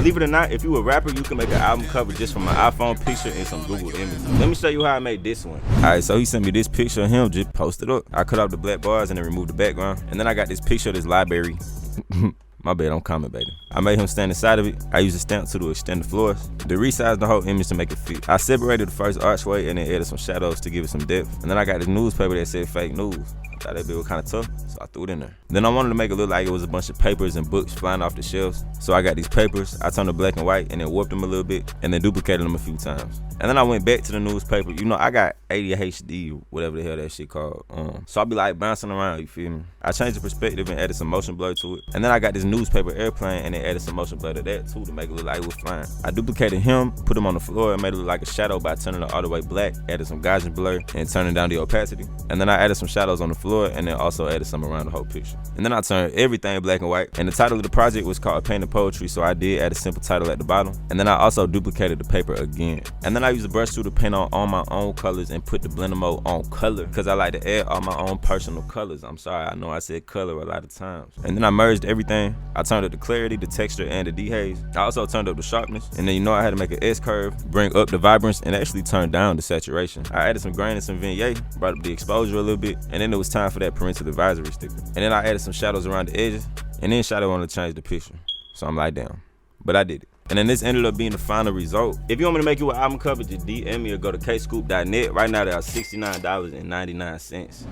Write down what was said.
Believe it or not, if you a rapper, you can make an album cover just from an iPhone picture and some Google images. Let me show you how I made this one. Alright, so he sent me this picture of him just posted up. I cut off the black bars and then removed the background. And then I got this picture of this library. My bad, I'm commentating. I made him stand inside of it. I used a stamp tool to extend the floors. They resized the whole image to make it fit. I separated the first archway and then added some shadows to give it some depth. And then I got this newspaper that said fake news. I thought that bit was kind of tough, so I threw it in there. Then I wanted to make it look like it was a bunch of papers and books flying off the shelves. So I got these papers, I turned them black and white and then warped them a little bit and then duplicated them a few times. And then I went back to the newspaper. You know, I got ADHD, whatever the hell that shit called. So I be like bouncing around, you feel me? I changed the perspective and added some motion blur to it. And then I got this newspaper airplane and then added some motion blur to that too to make it look like it was flying. I duplicated him, put him on the floor and made it look like a shadow by turning it all the way black, added some Gaussian blur and turning down the opacity. And then I added some shadows on the floor and then also added some around the whole picture. And then I turned everything black and white. And the title of the project was called Painted Poetry, so I did add a simple title at the bottom. And then I also duplicated the paper again. And then I used a brush tool to paint on all my own colors and put the blender mode on color because I like to add all my own personal colors. I'm sorry, I know I said color a lot of times. And then I merged everything. I turned up the clarity, the texture, and the dehaze. I also turned up the sharpness. And then you know I had to make an S-curve, bring up the vibrance, and actually turn down the saturation. I added some grain and some vignette, brought up the exposure a little bit, and then it was time for that parental advisory sticker. And then I added some shadows around the edges, and then Shadow wanted to change the picture. So I'm like, damn. But I did it. And then this ended up being the final result. If you want me to make you an album cover, just DM me or go to kscxxp.net. Right now they are $69.99.